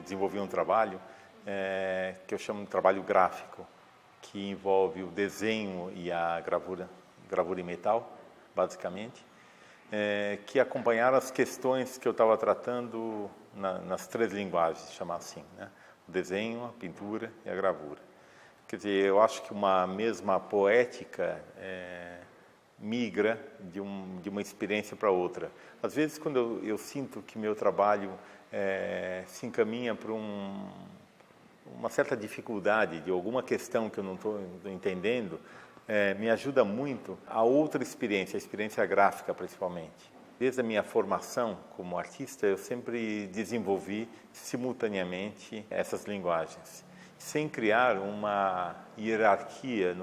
Desenvolvi um trabalho que eu chamo de trabalho gráfico, que envolve o desenho e a gravura em metal, basicamente, que acompanharam as questões que eu estava tratando nas três linguagens, chamar assim, né? O desenho, a pintura e a gravura. Quer dizer, eu acho que uma mesma poética migra de uma experiência para outra. Às vezes, quando eu sinto que meu trabalho se encaminha para uma certa dificuldade de alguma questão que eu não estou entendendo, me ajuda muito a outra experiência, a experiência gráfica principalmente. Desde a minha formação como artista, eu sempre desenvolvi simultaneamente essas linguagens, sem criar uma hierarquia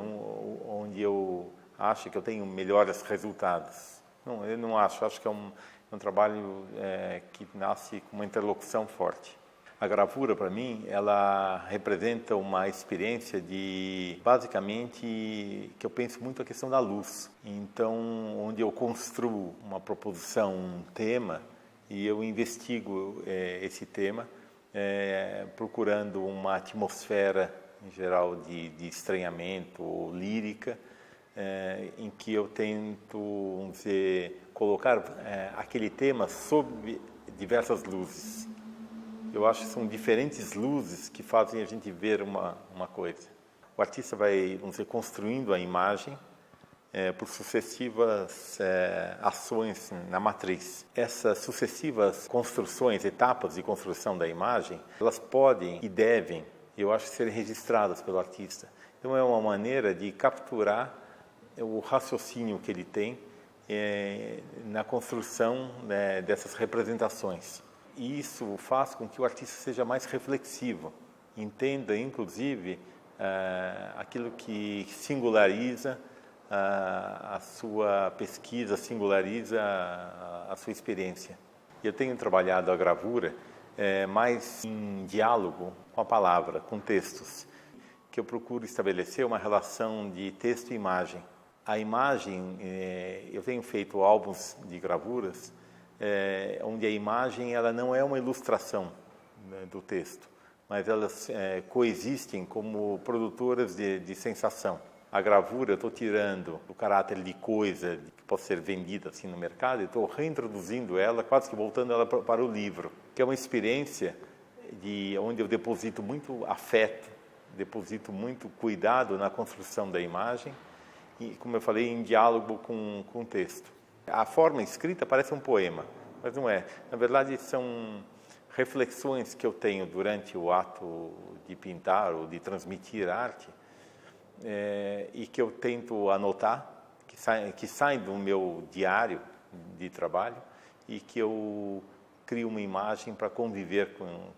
onde eu acho que eu tenho melhores resultados. Não, eu não acho que é um trabalho que nasce com uma interlocução forte. A gravura, para mim, ela representa uma experiência basicamente, que eu penso muito a questão da luz. Então, onde eu construo uma proposição, um tema, e eu investigo esse tema, procurando uma atmosfera, em geral, de estranhamento ou lírica, em que eu tento, vamos dizer, colocar aquele tema sob diversas luzes. Eu acho que são diferentes luzes que fazem a gente ver uma coisa. O artista vai, vamos dizer, construindo a imagem por sucessivas ações na matriz. Essas sucessivas construções, etapas de construção da imagem, elas podem e devem, eu acho, ser registradas pelo artista. Então é uma maneira de capturar o raciocínio que ele tem na construção dessas representações. E isso faz com que o artista seja mais reflexivo, entenda, inclusive, aquilo que singulariza a sua pesquisa, singulariza a sua experiência. Eu tenho trabalhado a gravura mais em diálogo com a palavra, com textos, que eu procuro estabelecer uma relação de texto e imagem. A imagem, eu tenho feito álbuns de gravuras, onde a imagem ela não é uma ilustração, né, do texto, mas elas coexistem como produtoras de sensação. A gravura eu estou tirando o caráter de coisa que pode ser vendida assim no mercado e estou reintroduzindo ela, quase que voltando ela para o livro, que é uma experiência onde eu deposito muito afeto, deposito muito cuidado na construção da imagem e, como eu falei, em diálogo com o texto. A forma escrita parece um poema, mas não é. Na verdade, são reflexões que eu tenho durante o ato de pintar ou de transmitir arte e que eu tento anotar, que saem do meu diário de trabalho e que eu crio uma imagem para conviver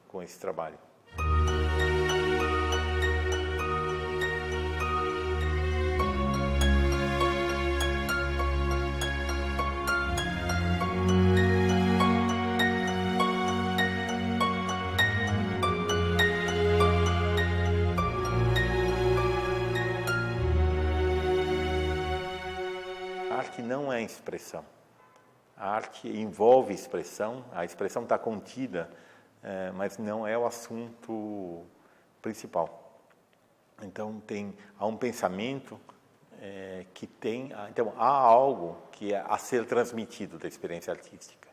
com esse trabalho. A arte não é expressão. A arte envolve expressão, a expressão está contida, mas não é o assunto principal. Então, há um pensamento então, há algo que é a ser transmitido da experiência artística.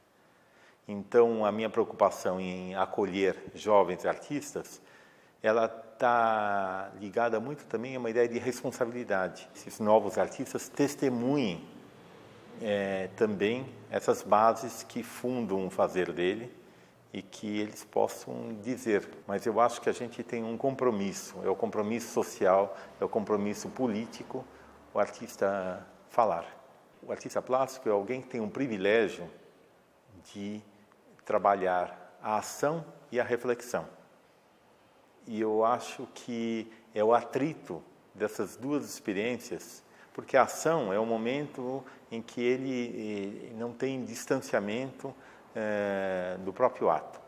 Então, a minha preocupação em acolher jovens artistas, ela está ligada muito também a uma ideia de responsabilidade. Esses novos artistas testemunhem também essas bases que fundam o fazer dele e que eles possam dizer. Mas eu acho que a gente tem um compromisso, é o compromisso social, é o compromisso político, o artista falar. O artista plástico é alguém que tem um privilégio de trabalhar a ação e a reflexão. E eu acho que é o atrito dessas duas experiências, porque a ação é o momento em que ele não tem distanciamento do próprio ato,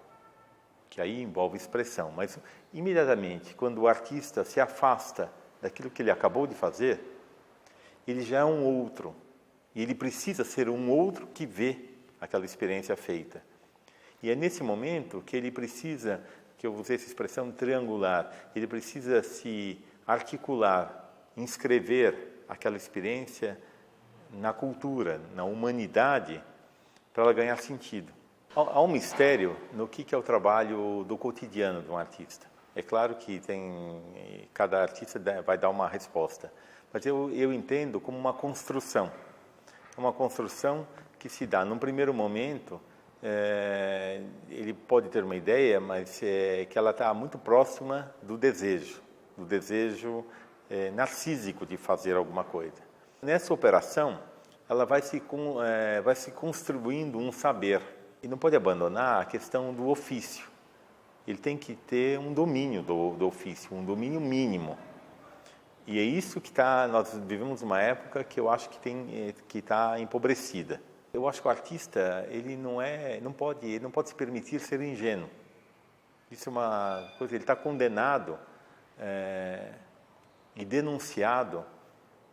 que aí envolve expressão. Mas, imediatamente, quando o artista se afasta daquilo que ele acabou de fazer, ele já é um outro. E ele precisa ser um outro que vê aquela experiência feita. E é nesse momento que ele precisa, que eu usei essa expressão triangular, ele precisa se articular, inscrever aquela experiência na cultura, na humanidade, para ela ganhar sentido. Há um mistério no que é o trabalho do cotidiano de um artista. É claro que cada artista vai dar uma resposta, mas eu entendo como uma construção. Uma construção que se dá num primeiro momento, ele pode ter uma ideia, mas que ela está muito próxima do desejo narcísico de fazer alguma coisa. Nessa operação, ela vai se construindo um saber. E não pode abandonar a questão do ofício. Ele tem que ter um domínio do ofício, um domínio mínimo. E é isso que nós vivemos uma época que eu acho que está empobrecida. Eu acho que o artista ele não pode se permitir ser ingênuo. Isso é uma coisa, ele está condenado e denunciado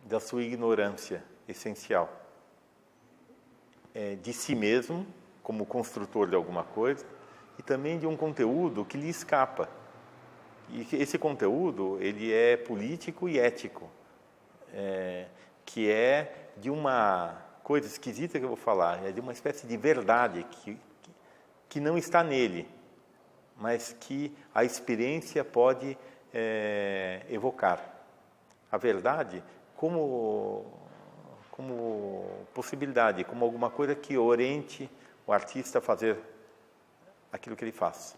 da sua ignorância essencial de si mesmo, como construtor de alguma coisa, e também de um conteúdo que lhe escapa. E esse conteúdo, ele é político e ético, que é de uma coisa esquisita que eu vou falar, é de uma espécie de verdade que não está nele, mas que a experiência pode evocar. A verdade como possibilidade, como alguma coisa que oriente o artista a fazer aquilo que ele faz.